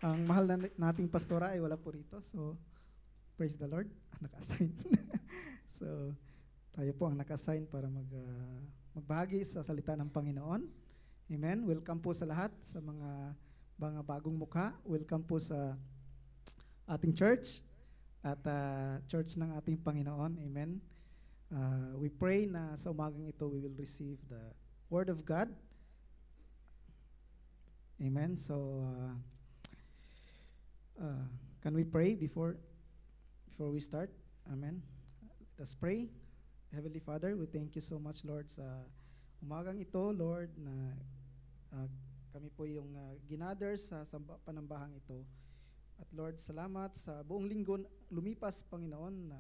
Ang mahal nating pastora ay wala po rito. So, praise the Lord. Naka-assign. So, tayo po ang naka-assign para magbahagi sa salita ng Panginoon. Amen. Welcome po sa lahat, sa mga bagong mukha. Welcome po sa ating church at church ng ating Panginoon. Amen. We pray na sa umagang ito we will receive the Word of God. Amen. So, can we pray before we start? Amen. Let us pray. Heavenly Father, we thank you so much, Lord, sa umagang ito, Lord, na kami po yung ginather sa panambahang ito. At Lord, salamat sa buong linggo lumipas, Panginoon,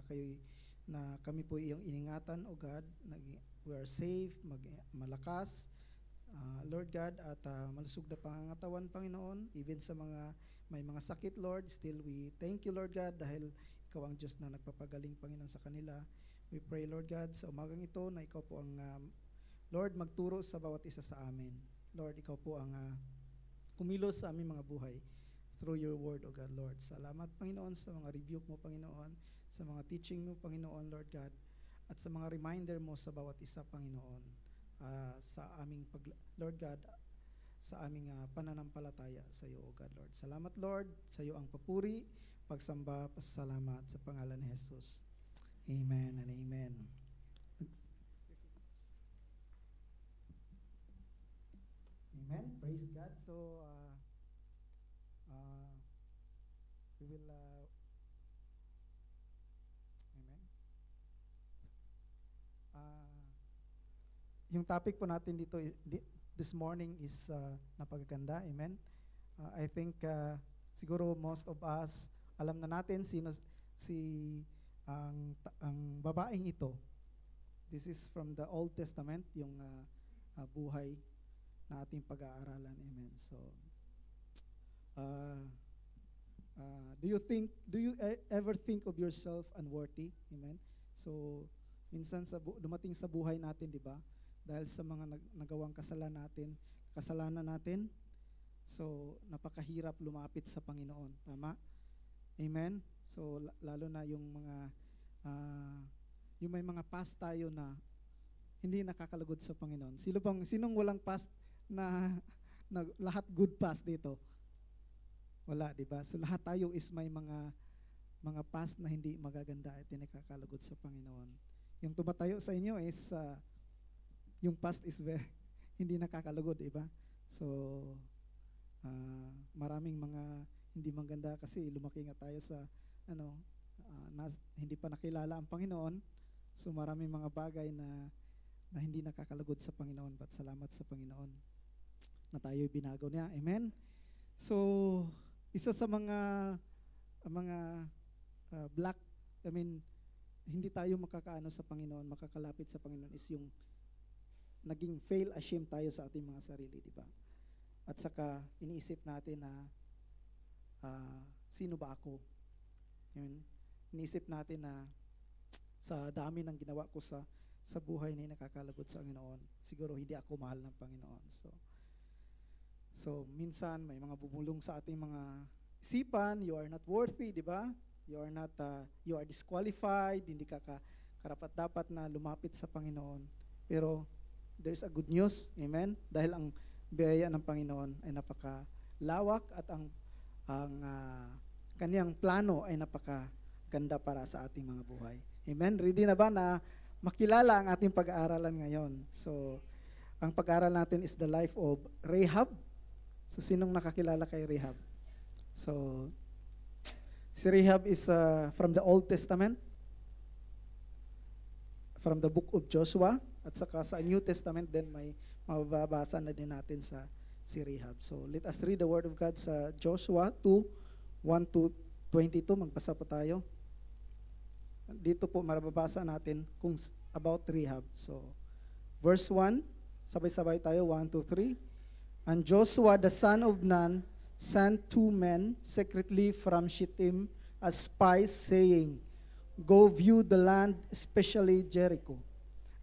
na kami po iyong iningatan, O God, we are safe, malakas, Lord God, at malusog na pangangatawan, Panginoon, even sa may mga sakit, Lord, still we thank you, Lord God, dahil ikaw ang Diyos na nagpapagaling, Panginoon, sa kanila. We pray, Lord God, sa umagang ito na ikaw po ang, Lord, magturo sa bawat isa sa amin. Lord, ikaw po ang kumilos sa aming mga buhay through your word, O God, Lord. Salamat, Panginoon, sa mga rebuke mo, Panginoon, sa mga teaching mo, Panginoon, Lord God, at sa mga reminder mo sa bawat isa, Panginoon, sa aming Lord God, sa aming pananampalataya sa iyo, O God, Lord. Salamat, Lord, sa iyo ang papuri, pagsamba, pasalamat sa pangalan ni Jesus. Amen and amen. Amen. Praise God. So, we will, amen. Yung topic po natin dito, this morning is napakaganda. Amen. I think siguro most of us, alam na natin ang babaeng ito. This is from the Old Testament, yung buhay na ating pag-aaralan. Amen. So, do you ever think of yourself unworthy? Amen. So, minsan dumating sa buhay natin, di ba? Dahil sa mga nagawang kasalanan natin, so napakahirap lumapit sa Panginoon. Tama? Amen. So, lalo na yung may mga past tayo na hindi nakakalugod sa Panginoon. Sinong walang past na lahat good past dito? Wala, di ba? So lahat tayo is may mga past na hindi magaganda at hindi nakakalugod sa Panginoon. Yung tumatayo sa inyo is yung past is hindi nakakalugod, di ba? So maraming mga hindi maganda kasi lumaki nga tayo sa hindi pa nakilala ang Panginoon. So maraming mga bagay na hindi nakakalugod sa Panginoon, but salamat sa Panginoon na tayo'y binago niya. Amen. So isa sa mga hindi tayo makakaano sa Panginoon, makakalapit sa Panginoon is yung naging fail, ashamed tayo sa ating mga sarili, di ba? At saka iniisip natin na sino ba ako? Yun. Iniisip natin na sa dami ng ginawa ko sa buhay na nakakalugod sa Panginoon, siguro hindi ako mahal ng Panginoon. So minsan may mga bubulong sa ating mga isipan, you are not worthy, di ba? You are disqualified, hindi ka karapat-dapat na lumapit sa Panginoon. Pero there's a good news, amen? Dahil ang biyaya ng Panginoon ay napakalawak at ang kaniyang plano ay napakaganda para sa ating mga buhay. Amen? Ready na ba na makilala ang ating pag-aaralan ngayon? So, ang pag-aaral natin is the life of Rahab. So, sinong nakakilala kay Rahab? So, si Rahab is from the Old Testament, from the book of Joshua, at saka sa New Testament din may mababasa na din natin si Rahab. So, let us read the Word of God sa Joshua 2:1-22. Magbasa po tayo. Dito po mababasa natin about Rahab. So, verse 1, sabay-sabay tayo, 1, 2, 3. And Joshua the son of Nun sent 2 men secretly from Shittim as spies, saying, Go view the land, especially Jericho.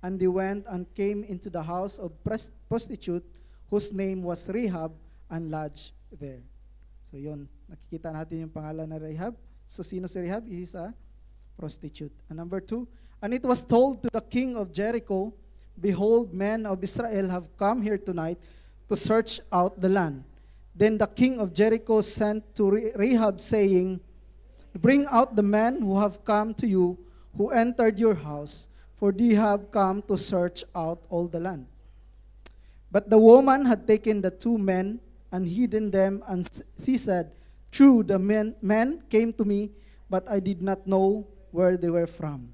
And they went and came into the house of prostitute whose name was Rahab, and lodged there. So yun, Nakikita natin yung pangalan na Rahab. So sino si Rahab? He is a prostitute. And number 2, and it was told to the king of Jericho, behold, men of Israel have come here tonight to search out the land. Then the king of Jericho sent to Rahab, saying, bring out the men who have come to you, who entered your house, for they have come to search out all the land. But the woman had taken the 2 men and hidden them, and she said, true, the men came to me, but I did not know where they were from.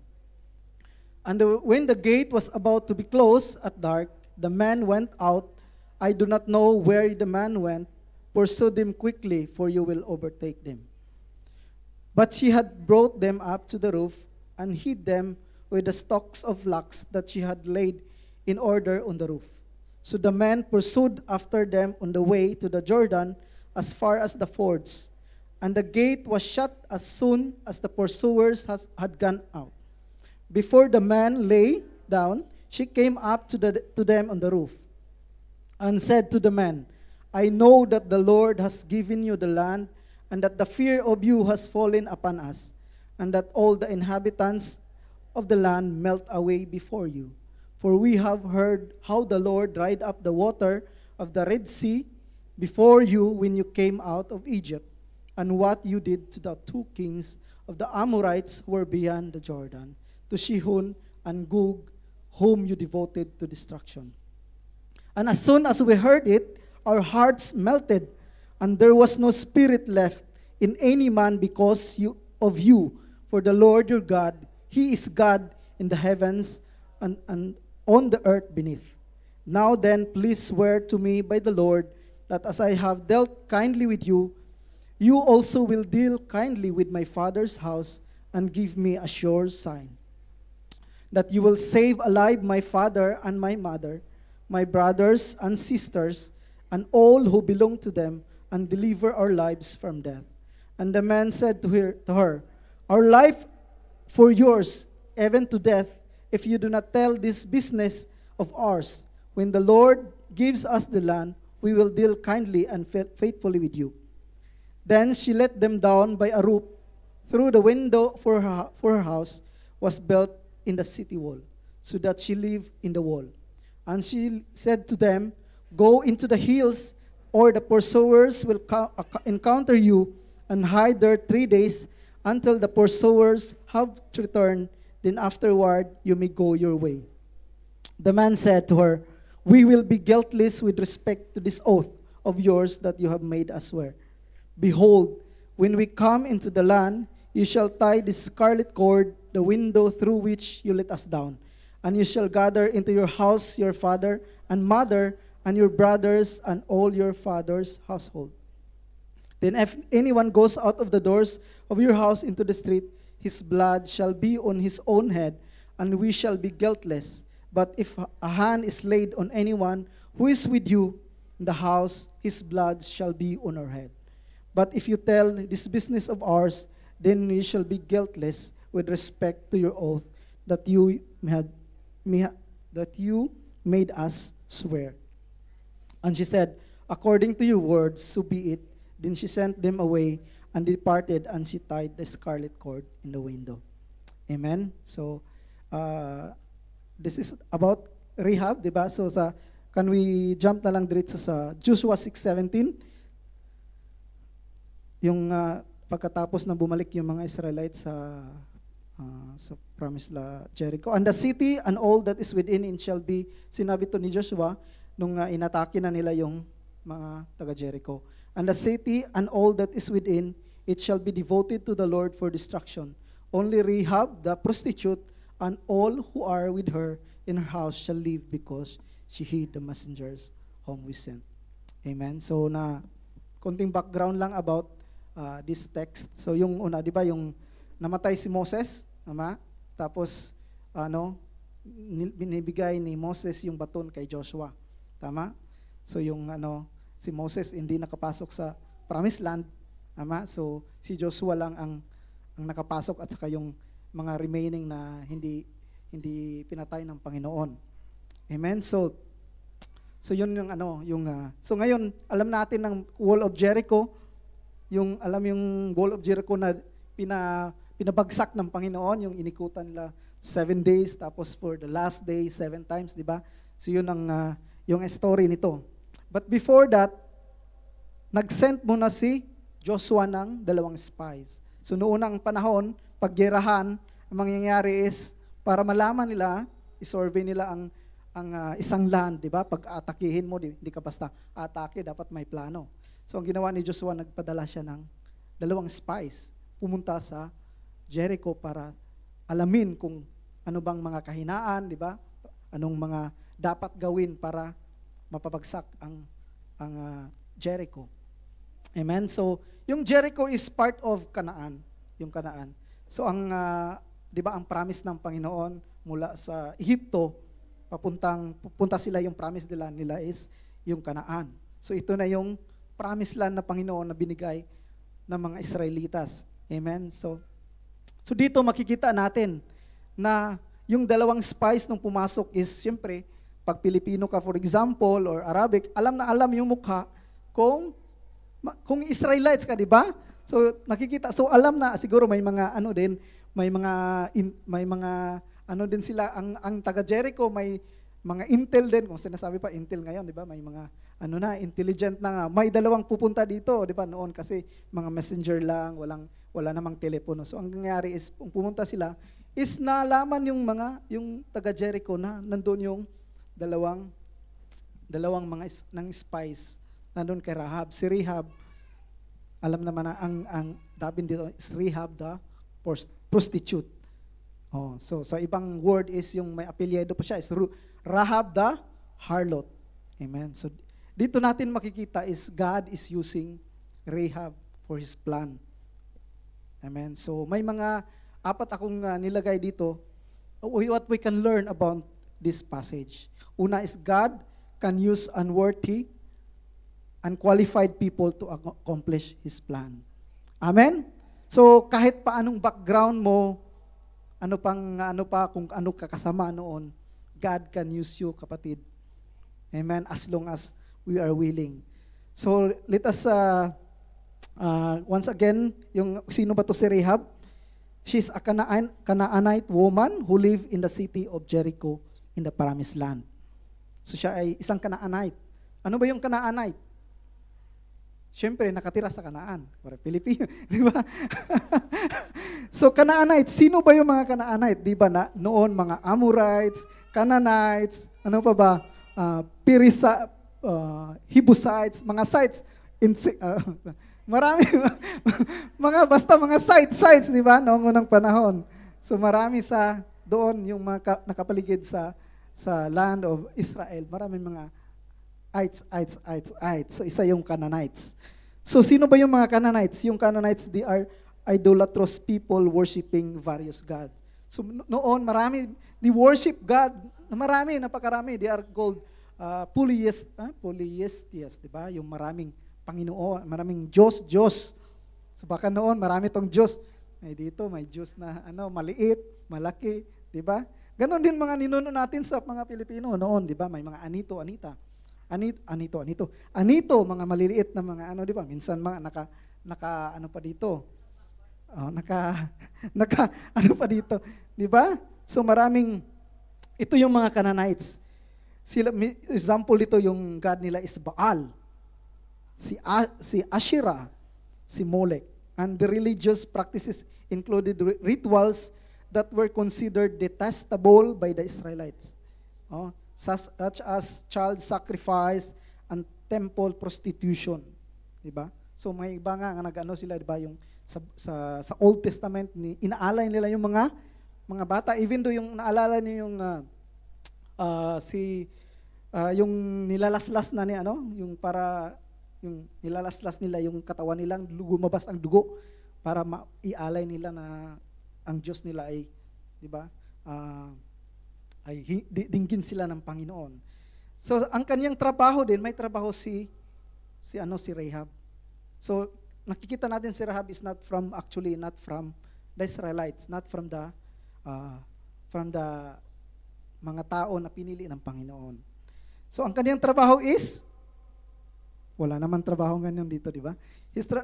And when the gate was about to be closed at dark, the man went out. I do not know where the man went. Pursue them quickly, for you will overtake them. But she had brought them up to the roof and hid them with the stalks of flax that she had laid in order on the roof. So the men pursued after them on the way to the Jordan as far as the fords. And the gate was shut as soon as the pursuers had gone out. Before the man lay down, she came up to them on the roof and said to the men, I know that the Lord has given you the land, and that the fear of you has fallen upon us, and that all the inhabitants of the land melt away before you. For we have heard how the Lord dried up the water of the Red Sea before you when you came out of Egypt, and what you did to the 2 kings of the Amorites who were beyond the Jordan, to Sihon and Gog, whom you devoted to destruction. And as soon as we heard it, our hearts melted, and there was no spirit left in any man because of you. For the Lord your God, He is God in the heavens and on the earth beneath. Now then, please swear to me by the Lord that as I have dealt kindly with you, you also will deal kindly with my father's house, and give me a sure sign that you will save alive my father and my mother, my brothers and sisters, and all who belong to them, and deliver our lives from death. And the man said to her, our life for yours, even to death, if you do not tell this business of ours. When the Lord gives us the land, we will deal kindly and faithfully with you. Then she let them down by a rope through the window, for her house was built in the city wall, so that she lived in the wall. And she said to them, go into the hills, or the pursuers will encounter you, and hide there 3 days until the pursuers have returned. Then afterward you may go your way. The man said to her, we will be guiltless with respect to this oath of yours that you have made us swear. Behold, when we come into the land, you shall tie this scarlet cord, the window through which you let us down. And you shall gather into your house your father and mother, and your brothers, and all your father's household. Then if anyone goes out of the doors of your house into the street, his blood shall be on his own head, and we shall be guiltless. But if a hand is laid on anyone who is with you in the house, his blood shall be on our head. But if you tell this business of ours, then we shall be guiltless with respect to your oath that you made us swear. And she said, according to your words, so be it. Then she sent them away and departed, and she tied the scarlet cord in the window. Amen? So, this is about Rahab, diba? So, can we jump na lang diretso sa Joshua 6:17? Yung pagkatapos na bumalik yung mga Israelites sa promised Jericho. And the city and all that is within it shall be, sinabi to ni Joshua, nung inatake na nila yung mga taga-Jericho. And the city and all that is within, it shall be devoted to the Lord for destruction. Only Rahab, the prostitute, and all who are with her in her house shall live, because she hid the messengers whom we sent. Amen? So, konting background lang about this text. So, yung una, di ba, yung namatay si Moses, tama? Tapos, binibigay ni Moses yung baton kay Joshua. Tama? So, yung si Moses hindi nakapasok sa promised land, tama? So si Joshua lang ang nakapasok, at saka yung mga remaining na hindi pinatay ng Panginoon. Amen. So yun yung so ngayon alam natin ng Wall of Jericho, yung alam yung wall of Jericho na pinabagsak ng Panginoon, yung inikutan nila 7 days, tapos for the last day, 7 times, di ba? So yun ang yung story nito. But before that, nag-send muna si Joshua ng 2 spies. So noong unang panahon, paggerahan, ang mangyayari is, para malaman nila, isurvey nila ang isang land, di ba? Pag atakihin mo, hindi ka basta atake, dapat may plano. So ang ginawa ni Joshua, nagpadala siya ng 2 spies, pumunta sa Jericho para alamin kung ano bang mga kahinaan, di ba? Anong mga dapat gawin para mapabagsak ang Jericho. Amen. So, yung Jericho is part of Canaan, yung Canaan. So di ba ang promise ng Panginoon mula sa Ehipto pupunta sila, yung promise nila is yung Canaan. So ito na yung promised land na Panginoon na binigay ng mga Israelitas. Amen. So dito makikita natin na yung 2 spies nung pumasok is, siyempre, pag Pilipino ka for example, or Arabic, alam na alam yung mukha kung Israelites ka, di ba? So nakikita, so alam na siguro may mga din sila, ang taga Jericho, may mga intel din, kung sinasabi pa intel ngayon, di ba? May mga intelligent na nga. May 2 pupunta dito, di ba? Noon kasi mga messenger lang, wala namang telepono. So ang nangyari is, kung pumunta sila, is nalaman yung taga Jericho na nandun yung dalawang mga ng spies nandun kay Rahab. Si Rahab, alam naman na ang dabin dito is Rahab the prostitute. Oh, so sa ibang word is yung may apelyido pa siya is Rahab the harlot. Amen. So dito natin makikita is God is using Rahab for His plan. Amen. So may mga 4 akong nilagay dito what we can learn about this passage. Una is God can use unworthy, unqualified people to accomplish His plan. Amen? So kahit pa anong background mo, kung ano ka kasama noon, God can use you, kapatid. Amen? As long as we are willing. So let us once again, yung sino ba to si Rahab? She's a Canaanite woman who lived in the city of Jericho in the promised land. So siya ay isang Canaanite. Ano ba yung Canaanite? Siyempre, nakatira sa Canaan. Para Pilipino, di ba? So Canaanite, sino ba yung mga Canaanite? Di ba noon mga Amorites, Canaanites, ano pa ba? Jebusites, mga sites, marami, mga sites, di ba, noong unang panahon. So marami doon yung mga nakapaligid sa land of Israel. Maraming mga ites. So isa yung Canaanites. So sino ba yung mga Canaanites? Yung Canaanites, they are idolatrous people worshiping various gods. So noon, they worship God, napakarami. They are called polytheists, di ba? Yung maraming Panginoon, maraming Diyos. So baka noon, marami tong Diyos. May Diyos na maliit, malaki, di ba? Ganon din mga ninuno natin sa mga Pilipino noon, di ba? May mga anito, mga maliliit na mga di ba? Minsan mga naka pa dito. Pa dito, di ba? So maraming, ito yung mga Canaanites. Example dito, yung God nila is Baal, si Asherah, si Molech. And the religious practices included rituals that were considered detestable by the Israelites, such as child sacrifice and temple prostitution, di ba? So may iba nga sila, di ba, yung sa Old Testament, inaalay nila yung mga bata, even though yung naalala niyo yung yung nilalaslas na yung para yung nilalaslas nila yung katawan nilang lumabas ang dugo para ialay nila na ang Diyos nila ay, di ba, ay dinggin sila ng Panginoon. So ang kanyang trabaho din, may trabaho si Rahab. So nakikita natin si Rahab is not from the Israelites, not from the mga tao na pinili ng Panginoon. So ang kanyang trabaho is Wala naman trabaho ganyan dito, di ba?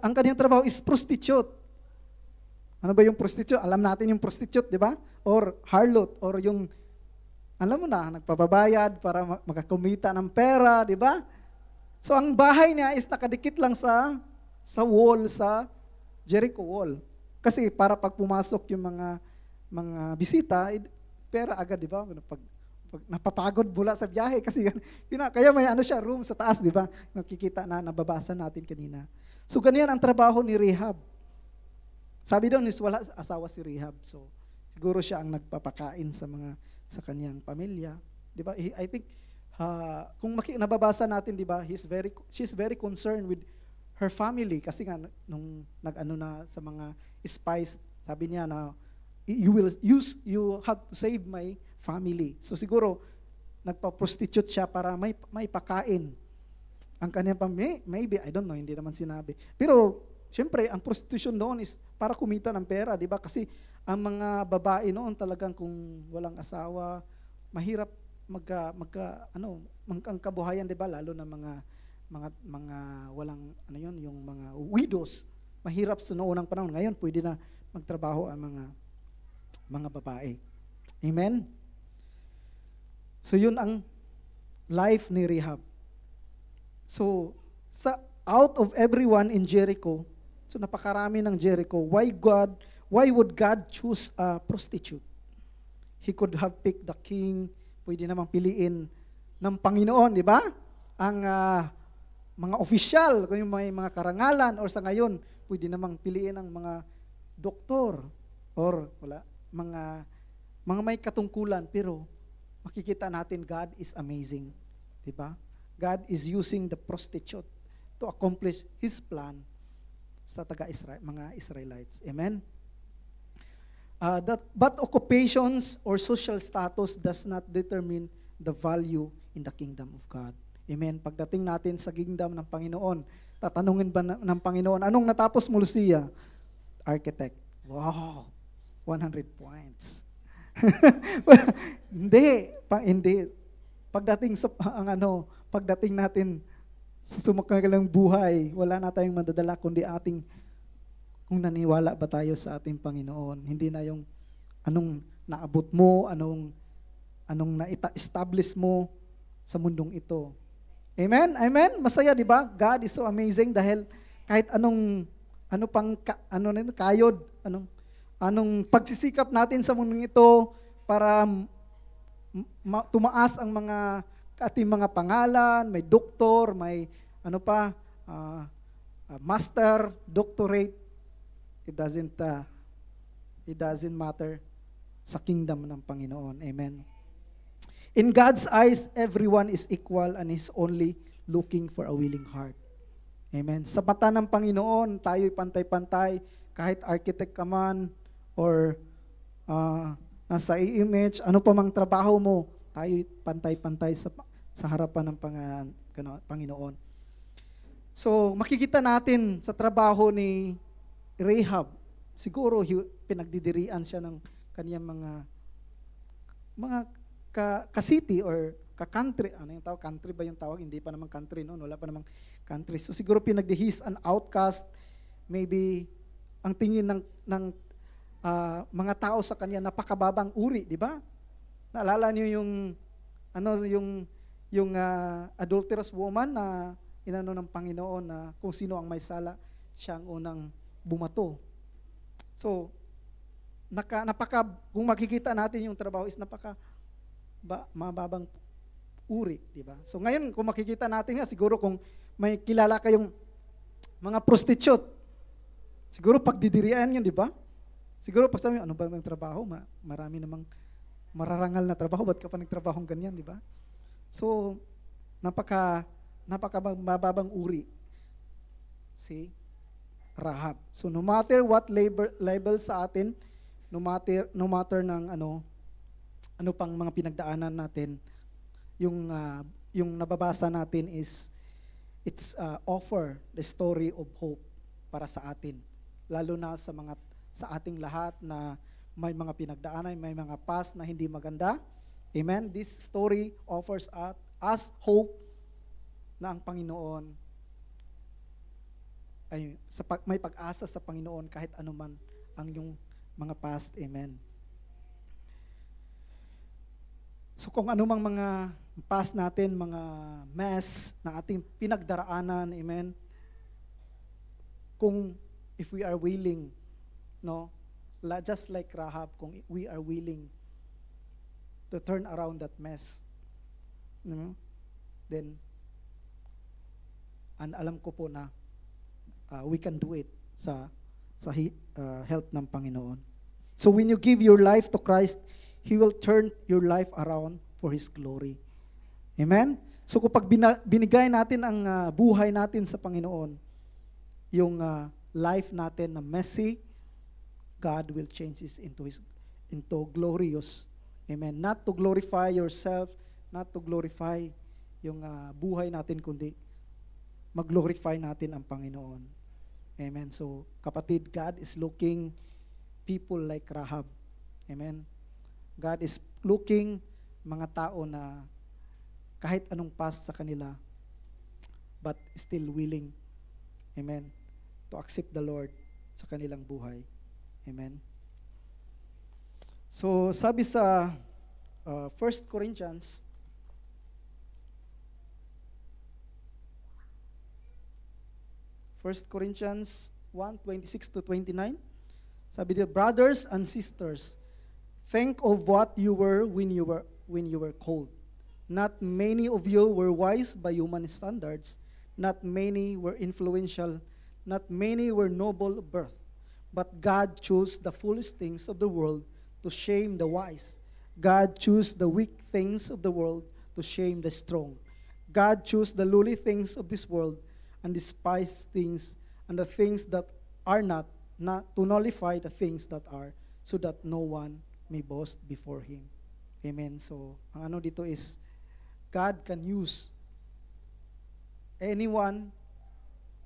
Ang kanyang trabaho is prostitute. Ano ba yung prostitute? Alam natin yung prostitute, di ba? Or harlot, or yung, alam mo na, nagpapabayad para makakumita ng pera, di ba? So ang bahay niya is nakadikit lang sa wall, sa Jericho wall. Kasi para pag pumasok yung mga bisita, pera agad, di ba? Pag napapagod mula sa biyahe kasi kaya may siya room sa taas, di ba? Nakikita na nababasa natin kanina. So ganyan ang trabaho ni Rehab. Sabi doon is wala asawa si Rehab. So siguro siya ang nagpapakain sa kanyang pamilya, di ba? I think kung nababasa natin, di ba? She's very concerned with her family kasi nga nung na sa mga spies, sabi niya na you have to save my family. So siguro nagpa-prostitute siya para may pakain. Ang kanyang maybe I don't know, hindi naman sinabi. Pero syempre ang prostitution noon is para kumita ng pera, di ba? Kasi ang mga babae noon talagang kung walang asawa, mahirap ang kabuhayan, di ba? Lalo na mga walang yung mga widows, mahirap sa noong panahon. Ngayon pwede na magtrabaho ang mga babae. Amen. So yun ang life ni Rehab. So out of everyone in Jericho, so napakarami ng Jericho, why would God choose a prostitute? He could have picked the king, pwede namang piliin ng Panginoon, di ba? Ang mga opisyal, kung yung may mga karangalan, or sa ngayon, pwede namang piliin ang mga doktor, or mga may katungkulan, pero makikita natin God is amazing. Diba? God is using the prostitute to accomplish His plan sa mga Israelites. Amen? But occupations or social status does not determine the value in the kingdom of God. Amen. Pagdating natin sa kingdom ng Panginoon, tatanungin ba ng Panginoon, anong natapos mo, Lucia? Architect. Wow, 100 points. Hindi. Pagdating natin sa sumakagalang buhay, wala na tayong madadala kundi kung naniwala ba tayo sa ating Panginoon. Hindi na yung anong naabot mo, anong na-establish mo sa mundong ito. Amen? Amen? Masaya, di ba? God is so amazing dahil kahit kayod, anong pagsisikap natin sa mundong ito para tumaas ang ating mga pangalan, may doktor, may master, doctorate, it doesn't matter sa kingdom ng Panginoon. Amen? In God's eyes, everyone is equal and is only looking for a willing heart. Amen. Sa mata ng Panginoon, tayo'y pantay-pantay, kahit architect ka man, or nasa image, ano pa mang trabaho mo, tayo'y pantay-pantay sa harapan ng Panginoon. So, makikita natin sa trabaho ni Rehab, siguro pinagdidirian siya ng kaniyang mga ka-city or ka-country. Ano yung tawag? Country ba yung tawag? Hindi pa naman country, no? Wala pa namang country. So siguro he's an outcast. Maybe ang tingin ng mga tao sa kanya napakababang uri, di ba? Naalala niyo yung adulterous woman na inano ng Panginoon na kung sino ang may sala, siya ang unang bumato. So kung makikita natin yung trabaho is mababang uri, di ba? So ngayon, kung makikita natin nga, siguro kung may kilala kayong mga prostitute, siguro pagdidirian yun, di ba? Siguro pag sabi, ano ba ang trabaho? Marami namang mararangal na trabaho, ba't ka pa nagtrabahong ganyan, di ba? So, mababang uri si Rahab. So no matter what label sa atin, no matter ng ano pang mga pinagdaanan natin, yung nababasa natin is it's offer the story of hope para sa atin, lalo na sa ating lahat na may mga pinagdaanan, may mga past na hindi maganda. Amen. This story offers us hope na ang Panginoon may pag-asa sa Panginoon kahit anuman ang yung mga past. Amen. So kung anumang mga past natin, mga mess na ating pinagdaraanan, amen, kung if we are willing, no, just like Rahab, kung we are willing to turn around that mess, no, then alam ko po na we can do it sa help ng Panginoon. So when you give your life to Christ, He will turn your life around for His glory. Amen? So kapag binigay natin ang buhay natin sa Panginoon, yung life natin na messy, God will change it into glorious. Amen? Not to glorify yourself, not to glorify yung buhay natin, kundi mag-glorify natin ang Panginoon. Amen? So, kapatid, God is looking people like Rahab. Amen? God is looking mga tao na kahit anong past sa kanila, but still willing, amen, to accept the Lord sa kanilang buhay. Amen? So, sabi sa 1 Corinthians, First Corinthians 1:26-29, sabi dito, brothers and sisters, think of what you were when you were called. Not many of you were wise by human standards. Not many were influential. Not many were noble of birth. But God chose the foolish things of the world to shame the wise. God chose the weak things of the world to shame the strong. God chose the lowly things of this world and despised things and the things that are not to nullify the things that are, so that no one may boast before Him. Amen. So, ang ano dito is, God can use anyone,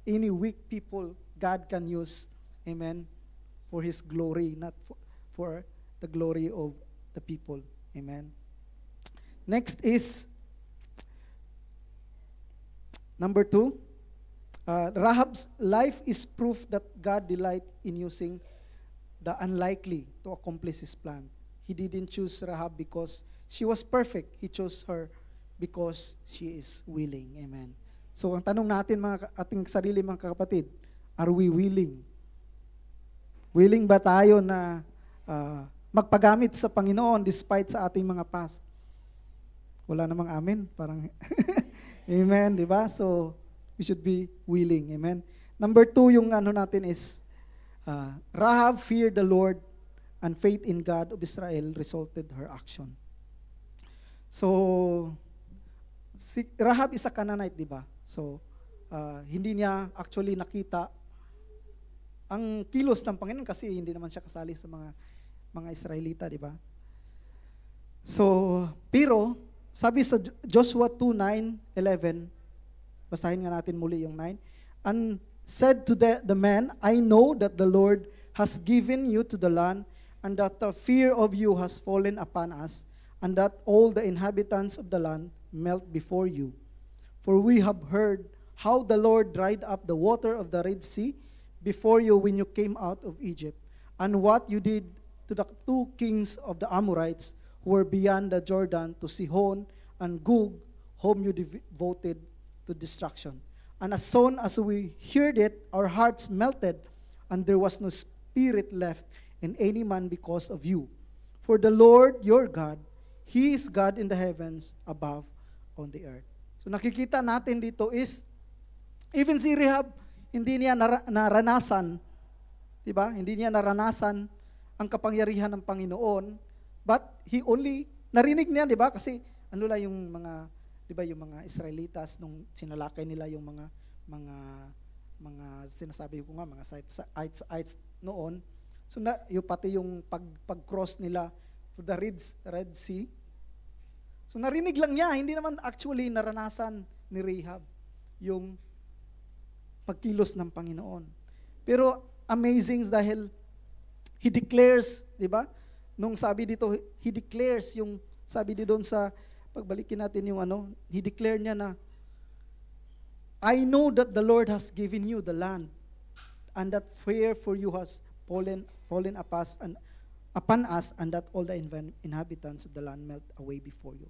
any weak people, God can use, amen, for His glory, not for the glory of the people. Amen. Next is, number 2, Rahab's life is proof that God delights in using the unlikely to accomplish His plan. He didn't choose Rahab because she was perfect. He chose her because she is willing. Amen. So, ang tanong natin, ating sarili mga kapatid, are we willing? Willing ba tayo na magpagamit sa Panginoon despite sa ating mga past? Wala namang amen. Parang, amen, di ba? So, we should be willing. Amen. Number 2, yung ano natin is, Rahab feared the Lord and faith in God of Israel resulted her action. So, si Rahab is a Canaanite, di ba? So, hindi niya actually nakita ang kilos ng Panginoon kasi hindi naman siya kasali sa mga Israelita, di ba? So, pero, sabi sa Joshua 2:9-11, basahin nga natin muli yung 9, and said to the man, I know that the Lord has given you to the land, and that the fear of you has fallen upon us, and that all the inhabitants of the land melt before you. For we have heard how the Lord dried up the water of the Red Sea before you when you came out of Egypt, and what you did to the 2 kings of the Amorites who were beyond the Jordan, to Sihon and Gug, whom you devoted to destruction. And as soon as we heard it, our hearts melted, and there was no spirit left in any man because of you. For the Lord your God, He is God in the heavens above on the earth. So nakikita natin dito is, even si Rahab, hindi niya naranasan, diba? Hindi niya naranasan ang kapangyarihan ng Panginoon, but he only, narinig niya, diba? Kasi ano lang yung mga, diba, yung mga Israelitas nung sinalakay nila yung mga sinasabi ko nga, mga sites noon. So yung pati yung pag-cross nila for the Red Sea. So narinig lang niya, hindi naman actually naranasan ni Rahab yung pagkilos ng Panginoon. Pero amazing dahil he declares, di ba? Nung sabi dito, he declares yung sabi dito doon sa pagbalikin natin yung ano, he declared niya na, I know that the Lord has given you the land. and that fear for you has fallen upon us, and that all the inhabitants of the land melt away before you.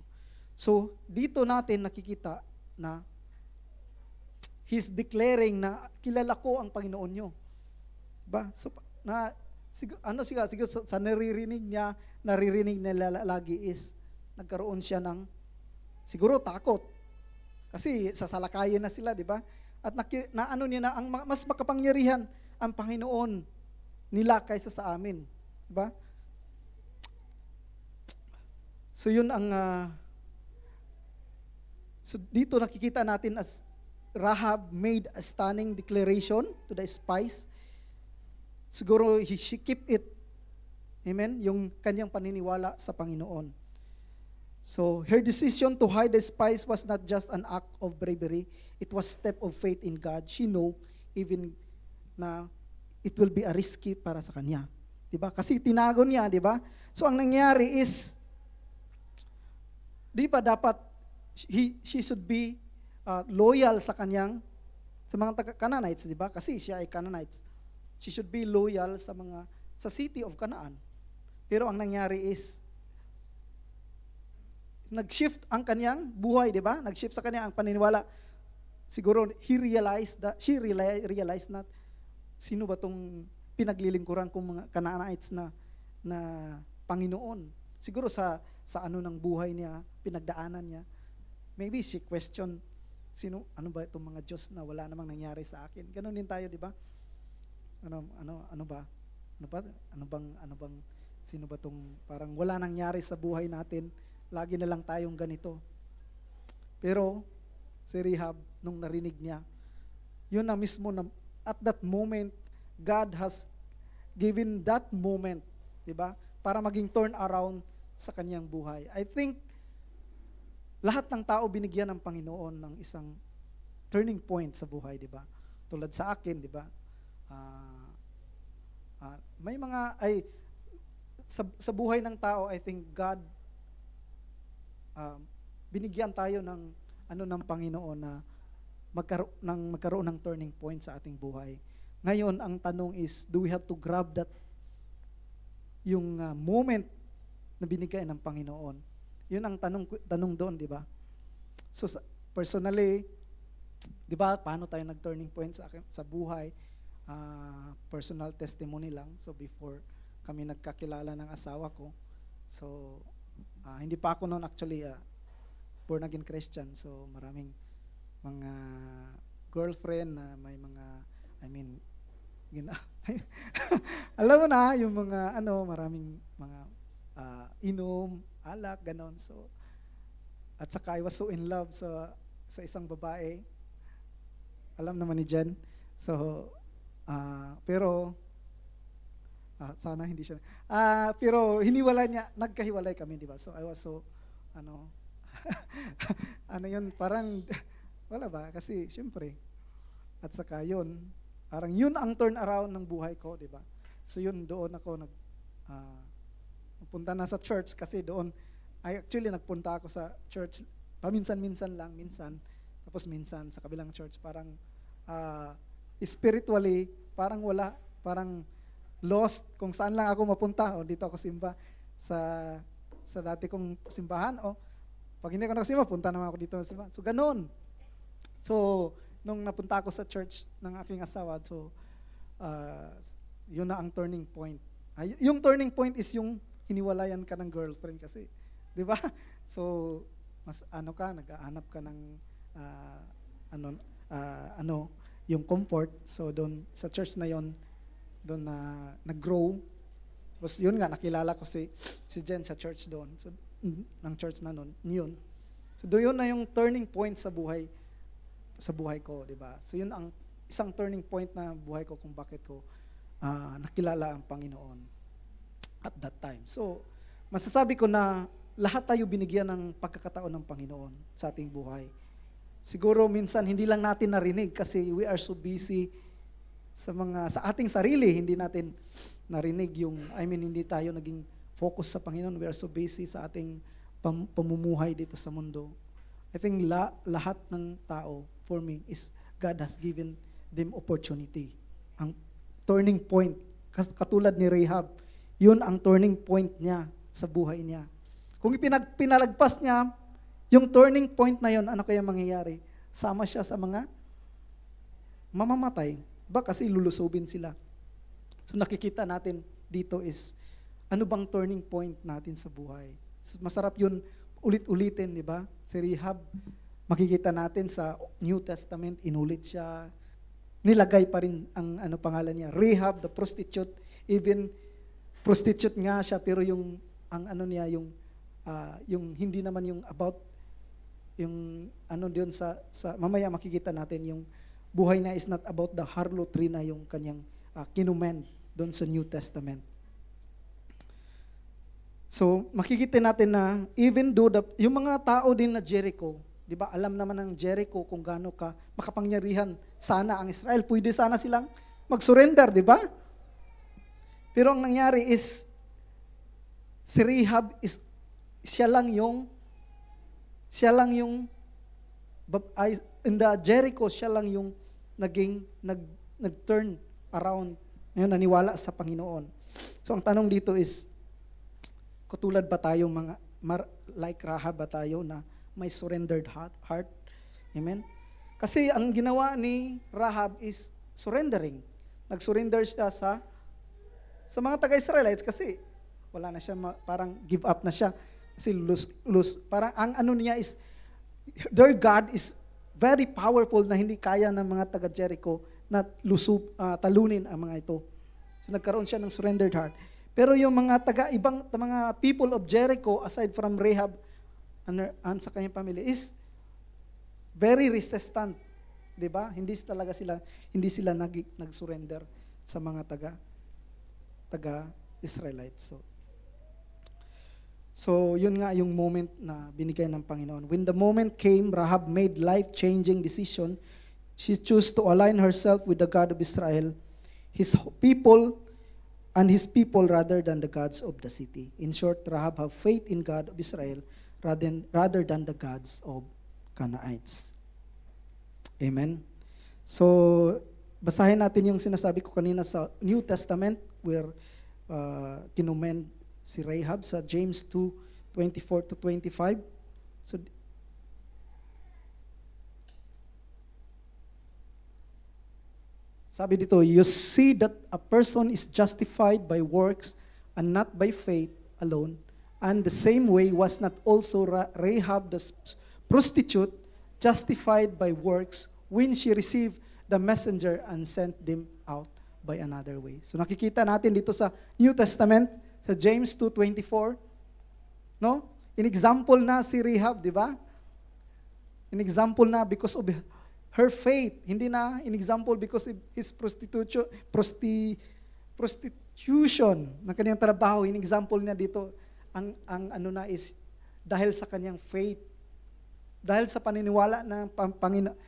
So, dito natin nakikita na He's declaring na kilala ko ang Panginoon nyo. Ba? So, siguro sa naririnig nila lagi is, nagkaroon siya ng, siguro takot. Kasi sasalakayin na sila, di ba? At naano niya na, ang mas makapangyarihan ang Panginoon nila kaysa sa amin. Di ba? So yun ang, so dito nakikita natin as Rahab made a stunning declaration to the spies. Siguro she keep it. Amen? Yung kanyang paniniwala sa Panginoon. So, her decision to hide the spies was not just an act of bravery. It was step of faith in God. She know even na it will be a risky para sa kanya. Diba? Kasi tinago niya, diba? So, ang nangyari is, di ba dapat she should be loyal sa mga Canaanites, di ba? Kasi siya ay Canaanites. She should be loyal sa city of Canaan. Pero ang nangyari is, nag-shift ang kanyang buhay, di ba? Nag-shift sa kanya ang paniniwala. Siguro, she realized na sino ba tong pinaglilingkuran kong mga Canaanites na Panginoon. Siguro sa ano ng buhay niya, pinagdaanan niya. Maybe she questioned, ano ba itong mga Diyos na wala namang nangyari sa akin? Ganon din tayo, di ba? Ano bang sino ba tong parang wala nangyari sa buhay natin? Lagi na lang tayong ganito. Pero si Rahab, nung narinig niya, yun na mismo na at that moment, God has given that moment, di ba? Para maging turn around sa kanyang buhay. I think lahat ng tao binigyan ng Panginoon ng isang turning point sa buhay, di ba? Tulad sa akin, di ba? May mga sa buhay ng tao, I think God binigyan tayo ng Panginoon na magkaroon ng turning point sa ating buhay. Ngayon, ang tanong is, do we have to grab that yung moment na binigay ng Panginoon? Yun ang tanong doon, di ba? So, personally, di ba, paano tayo nag-turning point sa buhay? Personal testimony lang. So, before kami nagkakilala ng asawa ko, so, hindi pa ako noon actually born again Christian. So, maraming mga girlfriend na may mga, alam mo na, yung mga, maraming mga inom, alak, ganon. So, at saka I was so in love sa isang babae. Alam naman ni Jen. So, pero, sana hindi siya. Pero nagkahiwalay kami, di ba? So, I was so, yun, parang, wala ba? Kasi, syempre, at saka yun, parang yun ang turn around ng buhay ko, di ba? So, yun, doon ako nagpunta na sa church kasi doon, nagpunta ako sa church, paminsan-minsan lang, tapos minsan sa kabilang church, parang spiritually, parang wala, parang lost kung saan lang ako mapunta, o dito ako simba sa dati kong simbahan, o pag hindi ako nakasimba, punta naman ako dito sa simbahan. So, ganun. So, nung napunta ako sa church ng aking asawa, so, yun na ang turning point. Yung turning point is yung hiniwalayan ka ng girlfriend kasi. Di ba? So, mas nag-aanap ka ng yung comfort. So, doon sa church na yon, doon na nag-grow. Tapos yun nga, nakilala ko si Jen sa church doon. So, ng church na noon, yun. So, doon na yung turning point sa buhay ko, di ba? So, yun ang isang turning point na buhay ko kung bakit ko nakilala ang Panginoon at that time. So, masasabi ko na lahat tayo binigyan ng pagkakataon ng Panginoon sa ating buhay. Siguro minsan hindi lang natin narinig kasi we are so busy sa ating sarili, hindi natin narinig hindi tayo naging focus sa Panginoon. We are so busy sa ating pamumuhay dito sa mundo. I think lahat ng tao, for me, is God has given them opportunity. turning point. Katulad ni Rahab, yun ang turning point niya sa buhay niya. Kung pinalagpas niya, yung turning point na yun, ano kaya mangyayari? Sama siya sa mga mamamatay. Ba kasi lulusubin sila. So nakikita natin dito is, ano bang turning point natin sa buhay? Masarap yun ulit-ulitin, di ba? Si Rahab, makikita natin sa New Testament, inulit siya. Nilagay pa rin ang pangalan niya, Rahab the prostitute. Even prostitute nga siya, pero yung yung hindi naman yung about yung doon sa mamaya makikita natin yung buhay na is not about the harlotry na yung kanyang kinumen doon sa New Testament. So makikita natin na even though yung mga tao din na Jericho, di ba, alam naman ng Jericho kung gaano ka makapangyarihan sana ang Israel. Pwede sana silang mag-surrender, di ba? Pero ang nangyari is, si Rahab is, siya lang yung, in the Jericho, siya lang yung nag-turn around, ngayon naniwala sa Panginoon. So ang tanong dito is, katulad ba tayo like Rahab ba tayo na may surrendered heart? Amen? Kasi ang ginawa ni Rahab is surrendering. Nag-surrender siya sa mga taga-Israelites kasi wala na siya, parang give up na siya. Kasi lose. Parang ang niya is, their God is very powerful na hindi kaya ng mga taga-Jericho na talunin ang mga ito. So nagkaroon siya ng surrendered heart. Pero yung mga mga people of Jericho, aside from Rahab and sa kanyang pamilya, is very resistant. Diba? Hindi sila nag-surrender sa mga taga-Israelites. So, yun nga yung moment na binigay ng Panginoon. When the moment came, Rahab made life-changing decision. She chose to align herself with the God of Israel, his people rather than the gods of the city. In short, Rahab have faith in God of Israel rather than the gods of Canaanites. Amen? So, basahin natin yung sinasabi ko kanina sa New Testament where kinumen si Rahab sa James 2:24-25. So, sabi dito, you see that a person is justified by works and not by faith alone. And the same way was not also Rahab the prostitute justified by works when she received the messenger and sent them out by another way. So nakikita natin dito sa New Testament, sa James 2:24, no? In-example na si Rahab, di ba? In-example na because of her faith. Hindi na in-example because of his prostitution ng kanyang trabaho. In-example niya dito, is dahil sa kanyang faith. Dahil sa paniniwala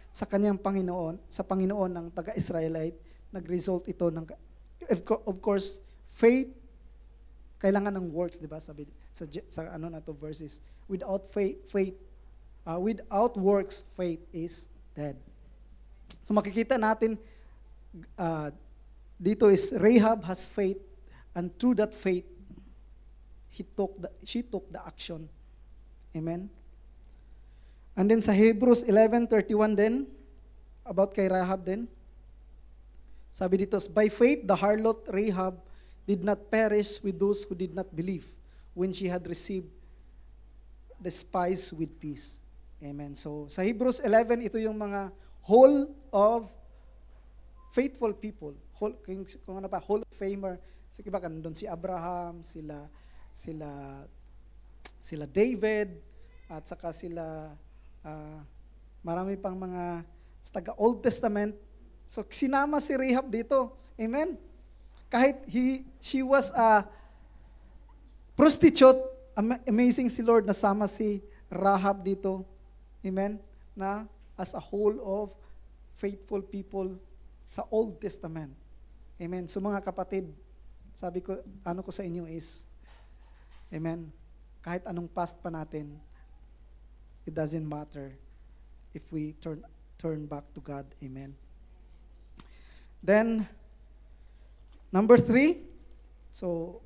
sa kanyang Panginoon, sa Panginoon ng taga-Israelite, nag-result ito ng, of course, faith, kailangan ng works, di ba? Sabi sa verses. Without works, faith is dead. So makikita natin dito is Rahab has faith, and through that faith, she took the action. Amen. And then sa Hebrews 11:31 din, about kay Rahab din, sabi dito, by faith the harlot Rahab did not perish with those who did not believe when she had received the spies with peace. Amen. So sa Hebrews 11, ito yung mga whole of faithful people. Kung ano pa, Hall of Famer. Sige ba, nandun si Abraham, sila David, at saka sila marami pang mga sa taga Old Testament. So sinama si Rahab dito. Amen. Kahit she was a prostitute, amazing si Lord nasama si Rahab dito. Amen. Na as a whole of faithful people sa Old Testament. Amen. So mga kapatid, sabi ko, ko sa inyo is, amen, kahit anong past pa natin, it doesn't matter if we turn back to God. Amen. Then, Number 3, so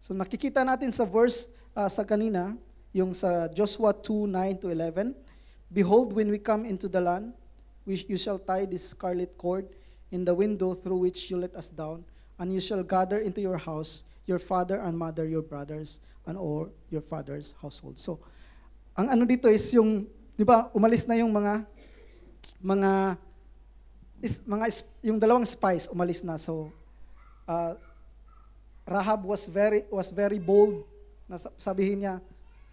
nakikita natin sa verse sa kanina, yung sa Joshua 2:9-11, "Behold, when we come into the land, you shall tie this scarlet cord in the window through which you let us down, and you shall gather into your house your father and mother, your brothers, and all your father's household." So, ang ano dito is yung, di ba, umalis na yung yung dalawang spies umalis na. So, Rahab was very bold na sabihin niya,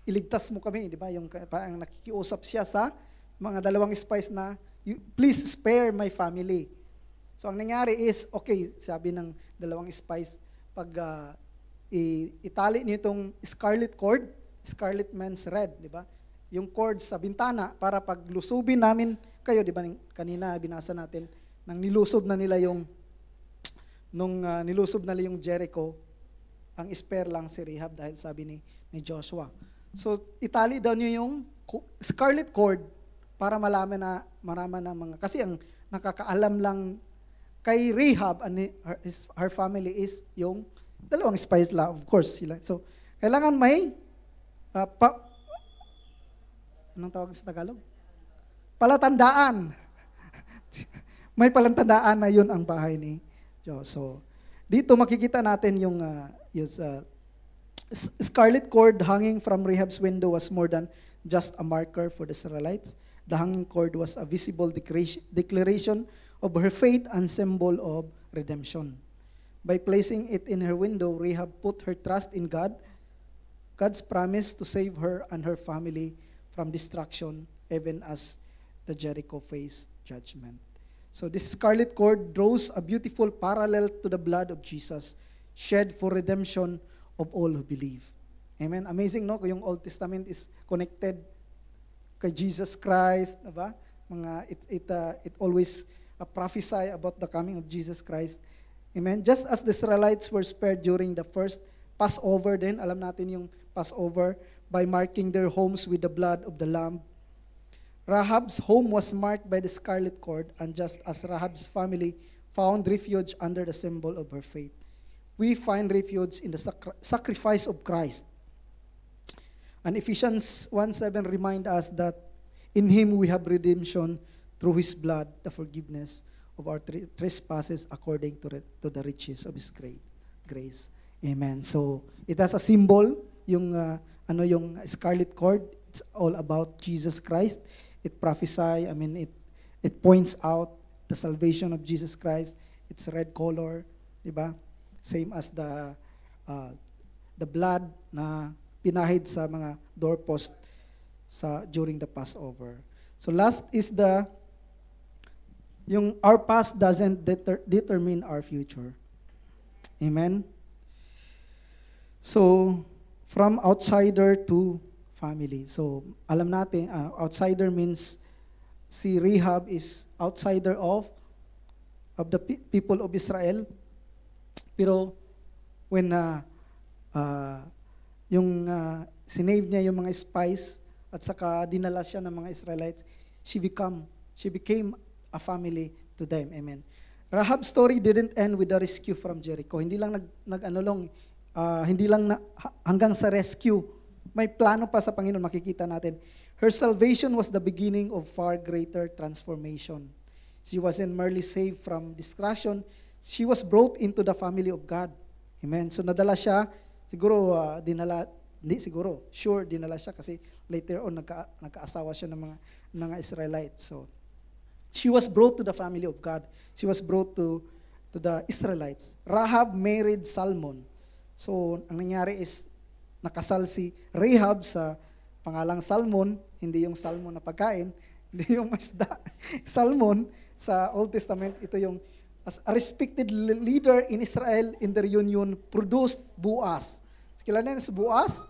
iligtas mo kami, di ba? Yung parang nakikiusap siya sa mga dalawang spies na, please spare my family. So ang nangyari is, okay, sabi ng dalawang spies, pag itali niyo itong scarlet cord, scarlet means red, di ba? Yung cord sa bintana para pag lusubin namin kayo, di ba? Kanina binasa natin, nang nilusob na nila yung Jericho, ang spare lang si Rahab dahil sabi ni Joshua. So itali daw niyo yung scarlet cord para malaman ng mga, kasi ang nakakaalam lang kay Rahab and her family is yung dalawang spies lang, of course sila. So kailangan may anong tawag sa Tagalog? Palatandaan. May palatandaan na yun ang bahay ni Joshua. So dito makikita natin yung scarlet cord hanging from Rahab's window was more than just a marker for the Israelites. The hanging cord was a visible declaration of her faith and symbol of redemption. By placing it in her window, Rahab put her trust in God, God's promise to save her and her family from destruction, even as the Jericho faced judgment. So this scarlet cord draws a beautiful parallel to the blood of Jesus, shed for redemption of all who believe. Amen. Amazing, no? Yung Old Testament is connected kay Jesus Christ, diba? It always prophesy about the coming of Jesus Christ. Amen. Just as the Israelites were spared during the first Passover, then alam natin yung Passover by marking their homes with the blood of the Lamb. Rahab's home was marked by the scarlet cord, and just as Rahab's family found refuge under the symbol of her faith, we find refuge in the sacrifice of Christ. And Ephesians 1:7 remind us that in Him we have redemption through His blood, the forgiveness of our trespasses according to the riches of His grace. Amen. So it has a symbol, yung scarlet cord. It's all about Jesus Christ. It prophesy. It points out the salvation of Jesus Christ. It's red color, di ba? Same as the blood na pinahid sa mga doorpost during the Passover. So last is yung our past doesn't determine our future. Amen? So, from outsider to family. So, alam natin, outsider means si Rahab is outsider of the people of Israel. Pero when sinave niya yung mga spies at saka dinala siya ng mga Israelites, she became a family to them. Amen. Rahab's story didn't end with the rescue from Jericho. Hindi lang hanggang sa rescue. May plano pa sa Panginoon, makikita natin. Her salvation was the beginning of far greater transformation. She wasn't merely saved from destruction, she was brought into the family of God. Amen. So nadala siya, sure dinala siya kasi later on nagkaasawa siya ng mga Israelites. So she was brought to the family of God. She was brought to the Israelites. Rahab married Salmon. So ang nangyari is nakasal si Rahab sa pangalang Salmon, hindi yung salmon na pagkain, hindi yung masda. Salmon sa Old Testament, ito yung as a respected leader in Israel in the reunion produced Boaz. Kilala niyo si Boaz?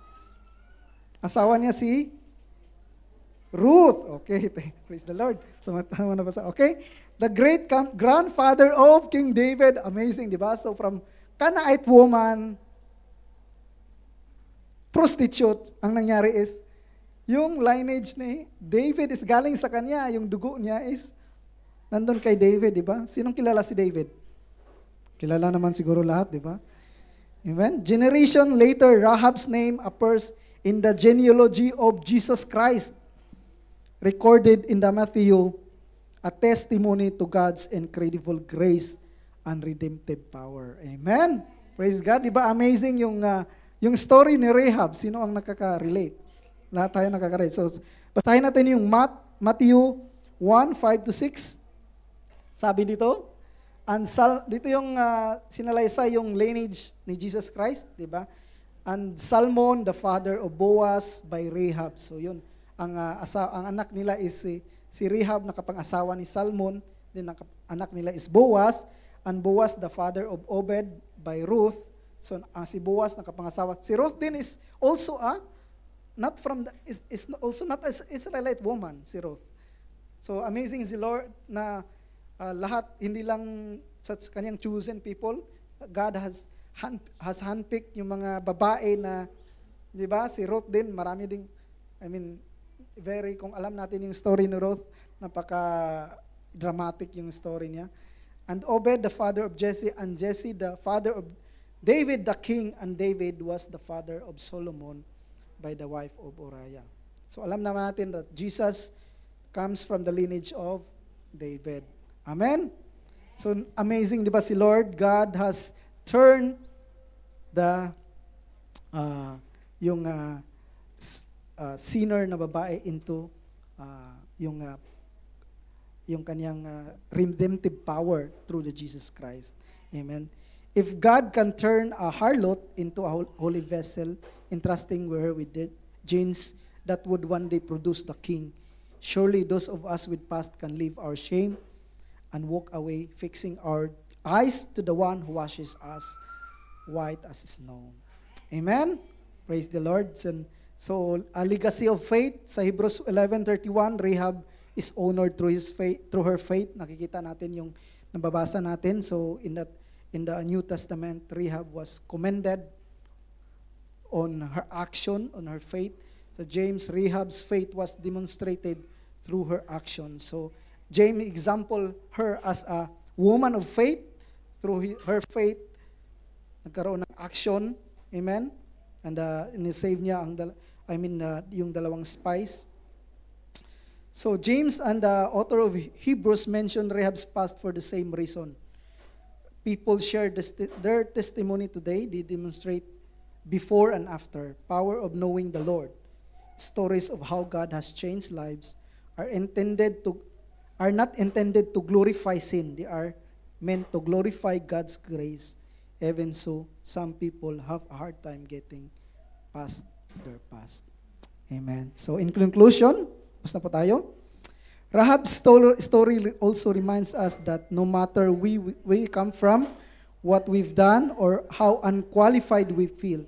Asawa niya si Ruth. Okay, praise the Lord. So, tama na ba sa? Okay? The great grandfather of King David. Amazing, di ba? So, from Canaanite woman, prostitute, ang nangyari is, yung lineage ni David is galing sa kanya, yung dugo niya is nandun kay David, di ba? Sinong kilala si David? Kilala naman siguro lahat, di ba? Amen? Generation later, Rahab's name appears in the genealogy of Jesus Christ, recorded in the Matthew, a testimony to God's incredible grace and redemptive power. Amen? Praise God. Di ba amazing yung story ni Rahab? Sino ang nakaka-relate? Lahat tayo nakaka-relate. So, basahin natin yung Matthew 1:5-6. Sabi dito, dito yung sinalaysay yung lineage ni Jesus Christ, di ba? And Salmon, the father of Boaz by Rahab. So yun, ang anak nila is si Rahab na kapang-asawa ni Salmon, din ang anak nila is Boaz, and Boaz the father of Obed by Ruth. So si Boaz na kapang-asawa. Si Ruth din is also is also not as Israelite woman, si Ruth. So amazing si Lord na lahat, hindi lang sa kanyang chosen people, God has handpicked yung mga babae na, di ba, si Ruth din, marami ding, kung alam natin yung story ni Ruth, napaka-dramatic yung story niya. And Obed, the father of Jesse, and Jesse, the father of David, the king, and David was the father of Solomon by the wife of Uriah. So alam naman natin that Jesus comes from the lineage of David. Amen? So, amazing, di ba, si Lord God has turned sinner na babae into yung kanyang redemptive power through the Jesus Christ. Amen? If God can turn a harlot into a holy vessel, entrusting her with genes that would one day produce the king, surely those of us with past can leave our shame and walk away, fixing our eyes to the one who washes us white as snow. Amen? Praise the Lord. So, a legacy of faith, sa Hebrews 11:31, Rahab is honored through her faith. Nakikita natin yung nababasa natin. So, in the New Testament, Rahab was commended on her action, on her faith. So, James, Rahab's faith was demonstrated through her action. So, James example her as a woman of faith. Through her faith, nagkaroon ng action. Amen? And in-save niya yung dalawang spies. So James and the author of Hebrews mentioned Rahab's past for the same reason. People share their testimony today. They demonstrate before and after power of knowing the Lord. Stories of how God has changed lives are not intended to glorify sin. They are meant to glorify God's grace. Even so, some people have a hard time getting past their past. Amen. So in conclusion, basta po tayo. Rahab's story also reminds us that no matter where we come from, what we've done, or how unqualified we feel,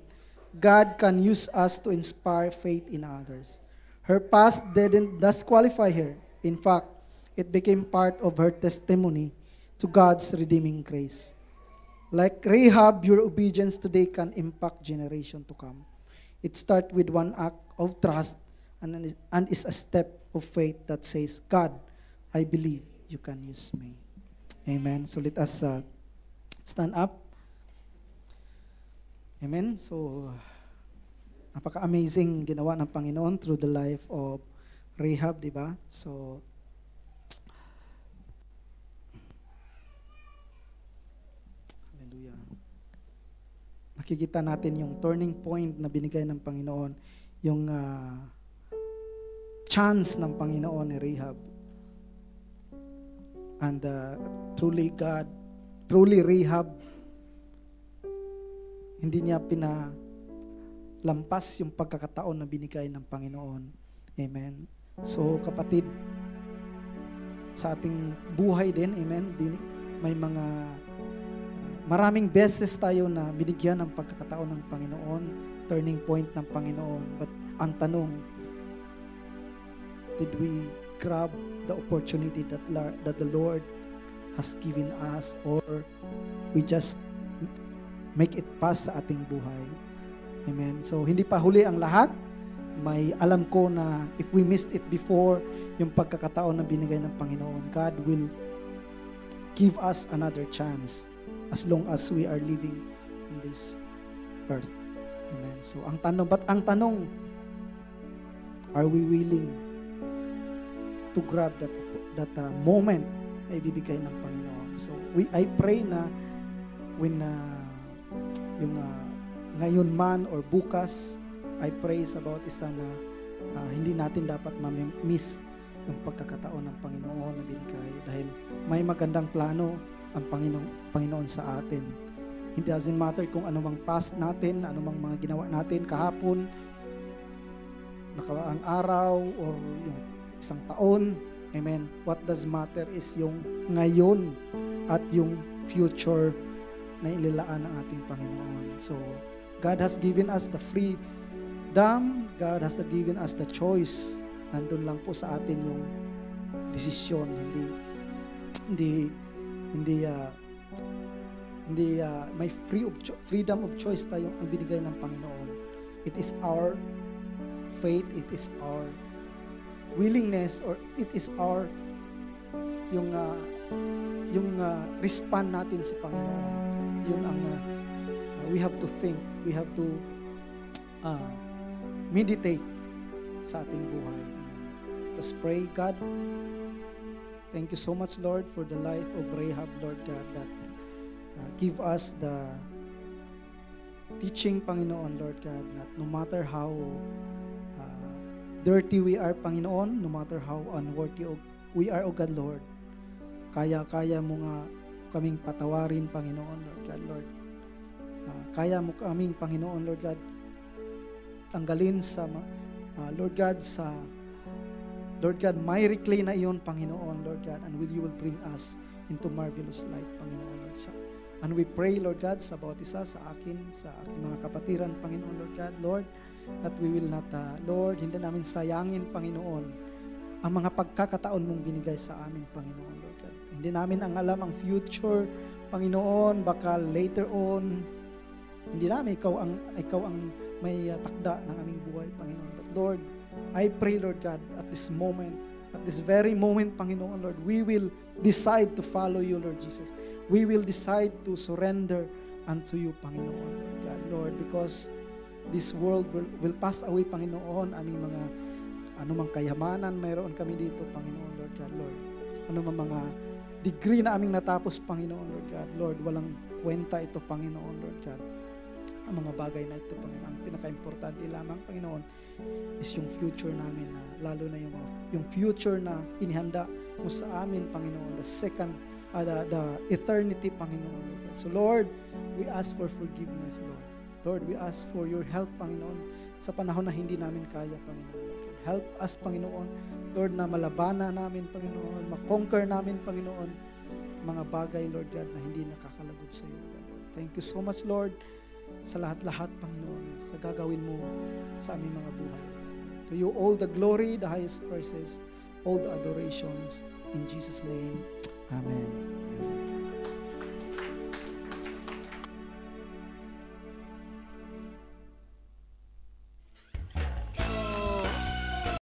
God can use us to inspire faith in others. Her past didn't disqualify her. In fact, it became part of her testimony to God's redeeming grace. Like Rahab, your obedience today can impact generation to come. It starts with one act of trust and is a step of faith that says, God, I believe you can use me. Amen. So let us stand up. Amen. So, napaka-amazing ginawa ng Panginoon through the life of Rahab, di ba? So, nakikita natin yung turning point na binigay ng Panginoon, yung chance ng Panginoon ni Rahab. And truly Rahab, hindi niya pinalampas yung pagkakataon na binigay ng Panginoon. Amen. So kapatid, sa ating buhay din, amen, may maraming beses tayo na binigyan ng pagkakataon ng Panginoon, turning point ng Panginoon. But ang tanong, did we grab the opportunity that the Lord has given us, or we just make it pass sa ating buhay? Amen. So hindi pa huli ang lahat. May alam ko na if we missed it before, yung pagkakataon na binigay ng Panginoon, God will give us another chance. as long as we are living in this earth. Amen. So ang tanong, are we willing to grab that moment na ibibigay ng Panginoon? So I pray na when yung ngayon man or bukas, I pray sa bawat isa na hindi natin dapat ma-miss yung pagkakataon ng Panginoon na binigay, dahil may magandang plano ang Panginoon sa atin. It doesn't matter kung anumang past natin, anumang mga ginawa natin kahapon, nakaraang araw, or yung isang taon. Amen. What does matter is yung ngayon at yung future na ililaan ng ating Panginoon. So, God has given us the freedom. God has given us the choice. Nandun lang po sa atin yung desisyon. Hindi may freedom of choice tayo ang binigay ng Panginoon. It is our faith, it is our willingness, or it is our yung respond natin sa Panginoon. Yun ang we have to think, we have to meditate sa ating buhay. Let's pray. God, thank you so much, Lord, for the life of Rahab, Lord God, that give us the teaching, Panginoon, Lord God, that no matter how dirty we are, Panginoon, no matter how unworthy we are, O God, Lord, kaya mo nga kaming patawarin, Panginoon, Lord God, Lord. Kaya mo kaming, Panginoon, Lord God, tanggalin sa Lord God, Lord God, may reclaim na iyon, Panginoon, Lord God, and you will bring us into marvelous light, Panginoon, Lord. And we pray, Lord God, sa bawat isa, sa akin, sa aking mga kapatiran, Panginoon, Lord God, Lord, that we will not, Lord, hindi namin sayangin, Panginoon, ang mga pagkakataon mong binigay sa amin, Panginoon, Lord God. Hindi namin ang alam ang future, Panginoon, baka later on, hindi namin, ikaw ang may takda ng aming buhay, Panginoon. But Lord, I pray, Lord God, at this moment, at this very moment, Panginoon, Lord, we will decide to follow you, Lord Jesus. We will decide to surrender unto you, Panginoon, Lord God, Lord, because this world will pass away, Panginoon. Aming mga anumang kayamanan mayroon kami dito, Panginoon, Lord God, Lord. Anumang mga degree na aming natapos, Panginoon, Lord God, Lord, walang kwenta ito, Panginoon, Lord God. Ang mga bagay na ito, Panginoon, ang pinaka-importante lamang, Panginoon, is yung future namin, na lalo na yung future na inihanda mo sa amin, Panginoon, the eternity, Panginoon, Lord God. So Lord, we ask for forgiveness, Lord. Lord, we ask for your help, Panginoon, sa panahon na hindi namin kaya, Panginoon, Lord God. Help us, Panginoon, Lord, na malabanan namin, Panginoon, makonquer namin, Panginoon, mga bagay, Lord God, na hindi nakakalagod sa iyo, Lord. Thank you so much, Lord, sa lahat-lahat, Panginoon, sa gagawin mo sa aming mga buhay. To you all the glory, the highest praises, all the adorations. In Jesus' name, Amen.